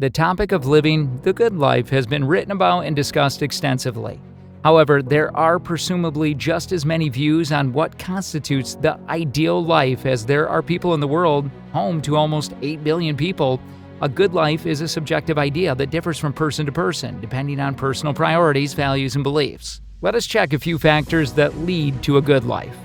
The topic of living the good life has been written about and discussed extensively. However, there are presumably just as many views on what constitutes the ideal life as there are people in the world, home to almost 8 billion people. A good life is a subjective idea that differs from person to person, depending on personal priorities, values, and beliefs. Let us check a few factors that lead to a good life.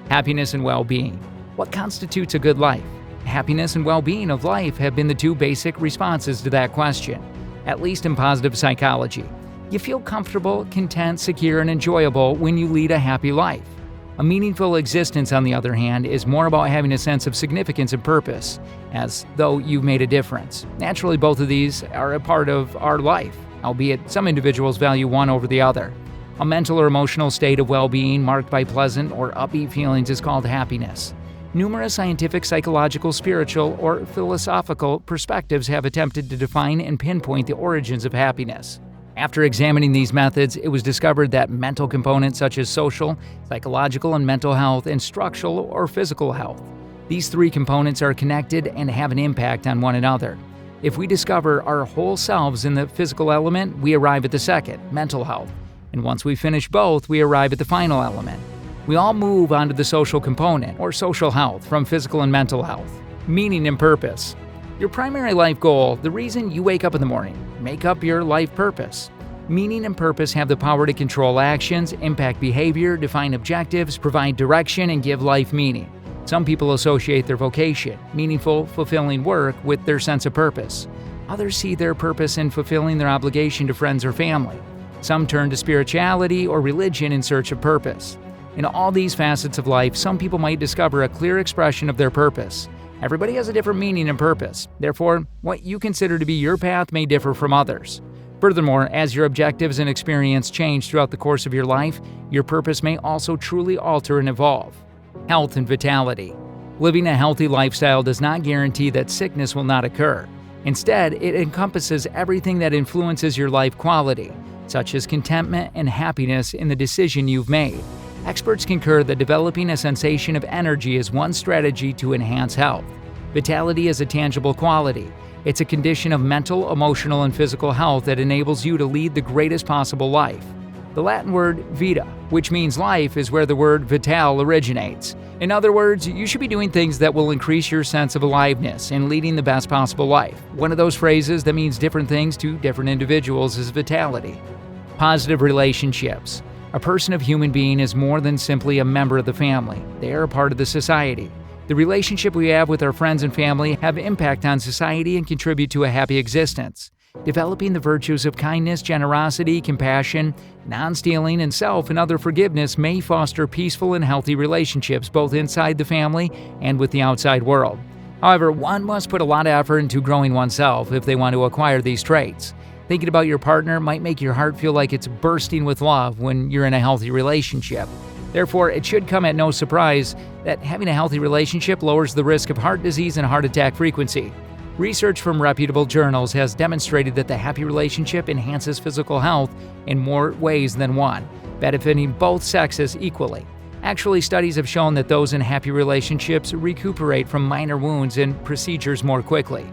Happiness and well-being. What constitutes a good life? Happiness and well-being of life have been the two basic responses to that question, at least in positive psychology. You feel comfortable, content, secure, and enjoyable when you lead a happy life. A meaningful existence, on the other hand, is more about having a sense of significance and purpose, as though you've made a difference. Naturally, both of these are a part of our life, albeit some individuals value one over the other. A mental or emotional state of well-being marked by pleasant or upbeat feelings is called happiness. Numerous scientific, psychological, spiritual, or philosophical perspectives have attempted to define and pinpoint the origins of happiness. After examining these methods, it was discovered that mental components such as social, psychological, and mental health, and structural or physical health. These three components are connected and have an impact on one another. If we discover our whole selves in the physical element, we arrive at the second, mental health. And once we finish both, we arrive at the final element. We all move on to the social component, or social health, from physical and mental health. Meaning and purpose. Your primary life goal, the reason you wake up in the morning, make up your life purpose. Meaning and purpose have the power to control actions, impact behavior, define objectives, provide direction, and give life meaning. Some people associate their vocation, meaningful, fulfilling work, with their sense of purpose. Others see their purpose in fulfilling their obligation to friends or family. Some turn to spirituality or religion in search of purpose. In all these facets of life, some people might discover a clear expression of their purpose. Everybody has a different meaning and purpose. Therefore, what you consider to be your path may differ from others. Furthermore, as your objectives and experience change throughout the course of your life, your purpose may also truly alter and evolve. Health and vitality. Living a healthy lifestyle does not guarantee that sickness will not occur. Instead, it encompasses everything that influences your life quality, such as contentment and happiness in the decision you've made. Experts concur that developing a sensation of energy is one strategy to enhance health. Vitality is a tangible quality. It's a condition of mental, emotional, and physical health that enables you to lead the greatest possible life. The Latin word vita, which means life, is where the word vital originates. In other words, you should be doing things that will increase your sense of aliveness and leading the best possible life. One of those phrases that means different things to different individuals is vitality. Positive relationships. A person of human being is more than simply a member of the family. They are a part of the society. The relationship we have with our friends and family have impact on society and contribute to a happy existence. Developing the virtues of kindness, generosity, compassion, non-stealing, and self and other forgiveness may foster peaceful and healthy relationships both inside the family and with the outside world. However, one must put a lot of effort into growing oneself if they want to acquire these traits. Thinking about your partner might make your heart feel like it's bursting with love when you're in a healthy relationship. Therefore, it should come at no surprise that having a healthy relationship lowers the risk of heart disease and heart attack frequency. Research from reputable journals has demonstrated that the happy relationship enhances physical health in more ways than one, benefiting both sexes equally. Actually, studies have shown that those in happy relationships recuperate from minor wounds and procedures more quickly.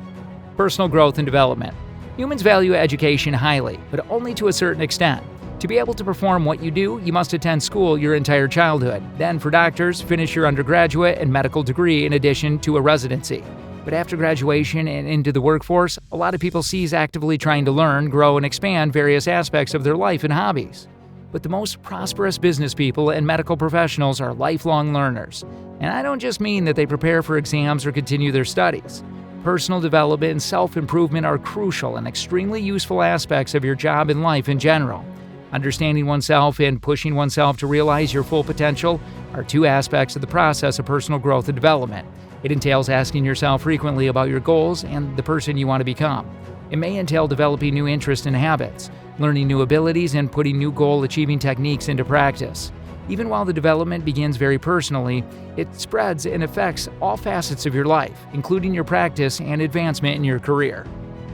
Personal growth and development. Humans value education highly, but only to a certain extent. To be able to perform what you do, you must attend school your entire childhood. Then, for doctors, finish your undergraduate and medical degree in addition to a residency. But after graduation and into the workforce, a lot of people cease actively trying to learn, grow, and expand various aspects of their life and hobbies. But the most prosperous business people and medical professionals are lifelong learners. And I don't just mean that they prepare for exams or continue their studies. Personal development and self-improvement are crucial and extremely useful aspects of your job and life in general. Understanding oneself and pushing oneself to realize your full potential are two aspects of the process of personal growth and development. It entails asking yourself frequently about your goals and the person you want to become. It may entail developing new interests and habits, learning new abilities, and putting new goal-achieving techniques into practice. Even while the development begins very personally, it spreads and affects all facets of your life, including your practice and advancement in your career.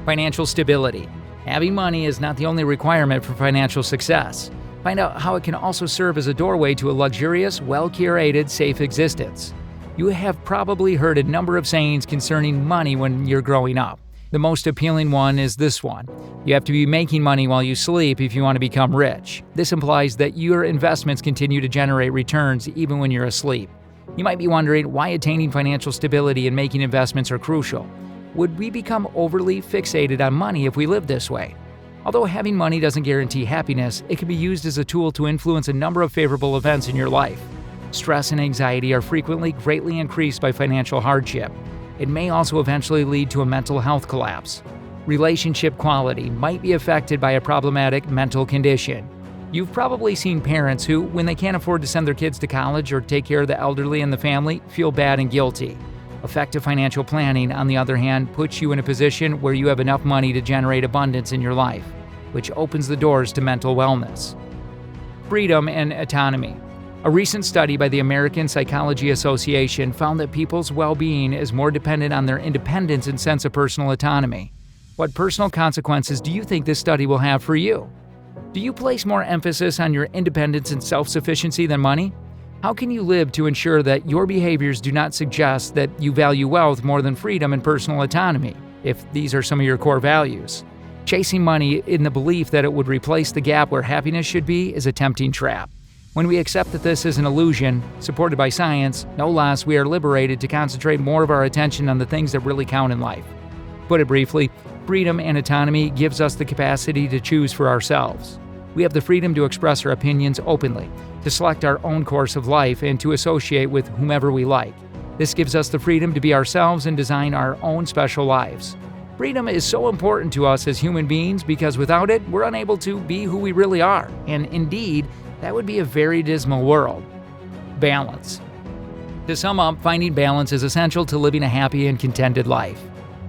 Financial stability. Having money is not the only requirement for financial success. Find out how it can also serve as a doorway to a luxurious, well-curated, safe existence. You have probably heard a number of sayings concerning money when you're growing up. The most appealing one is this one. You have to be making money while you sleep if you want to become rich. This implies that your investments continue to generate returns even when you're asleep. You might be wondering why attaining financial stability and making investments are crucial. Would we become overly fixated on money if we lived this way? Although having money doesn't guarantee happiness, it can be used as a tool to influence a number of favorable events in your life. Stress and anxiety are frequently greatly increased by financial hardship. It may also eventually lead to a mental health collapse. Relationship quality might be affected by a problematic mental condition. You've probably seen parents who, when they can't afford to send their kids to college or take care of the elderly in the family, feel bad and guilty. Effective financial planning, on the other hand, puts you in a position where you have enough money to generate abundance in your life, which opens the doors to mental wellness. Freedom and autonomy. A recent study by the American Psychology Association found that people's well-being is more dependent on their independence and sense of personal autonomy. What personal consequences do you think this study will have for you? Do you place more emphasis on your independence and self-sufficiency than money? How can you live to ensure that your behaviors do not suggest that you value wealth more than freedom and personal autonomy, if these are some of your core values? Chasing money in the belief that it would replace the gap where happiness should be is a tempting trap. When we accept that this is an illusion, supported by science, no less, we are liberated to concentrate more of our attention on the things that really count in life. Put it briefly, freedom and autonomy gives us the capacity to choose for ourselves. We have the freedom to express our opinions openly, to select our own course of life, and to associate with whomever we like. This gives us the freedom to be ourselves and design our own special lives. Freedom is so important to us as human beings because without it, we're unable to be who we really are. And indeed, that would be a very dismal world. Balance. To sum up, finding balance is essential to living a happy and contented life.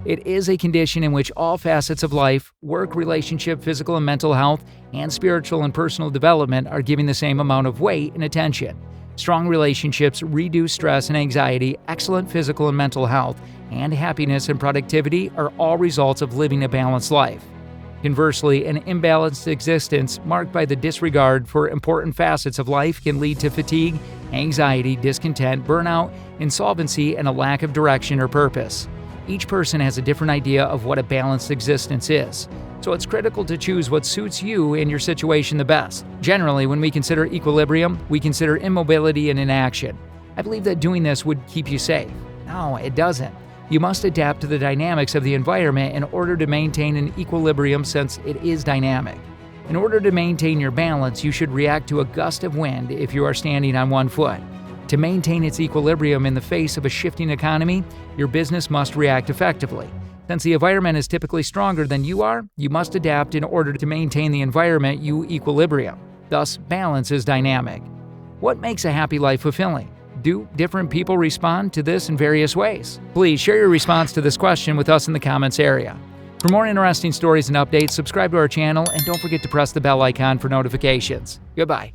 It is a condition in which all facets of life, work, relationship, physical and mental health, and spiritual and personal development are given the same amount of weight and attention. Strong relationships reduce stress and anxiety, excellent physical and mental health, and happiness and productivity are all results of living a balanced life. Conversely, an imbalanced existence marked by the disregard for important facets of life can lead to fatigue, anxiety, discontent, burnout, insolvency, and a lack of direction or purpose. Each person has a different idea of what a balanced existence is, so it's critical to choose what suits you and your situation the best. Generally, when we consider equilibrium, we consider immobility and inaction. I believe that doing this would keep you safe. No, it doesn't. You must adapt to the dynamics of the environment in order to maintain an equilibrium since it is dynamic. In order to maintain your balance, you should react to a gust of wind if you are standing on one foot. To maintain its equilibrium in the face of a shifting economy, your business must react effectively. Since the environment is typically stronger than you are, you must adapt in order to maintain the environment you equilibrium. Thus, balance is dynamic. What makes a happy life fulfilling? Do different people respond to this in various ways? Please share your response to this question with us in the comments area. For more interesting stories and updates, subscribe to our channel and don't forget to press the bell icon for notifications. Goodbye.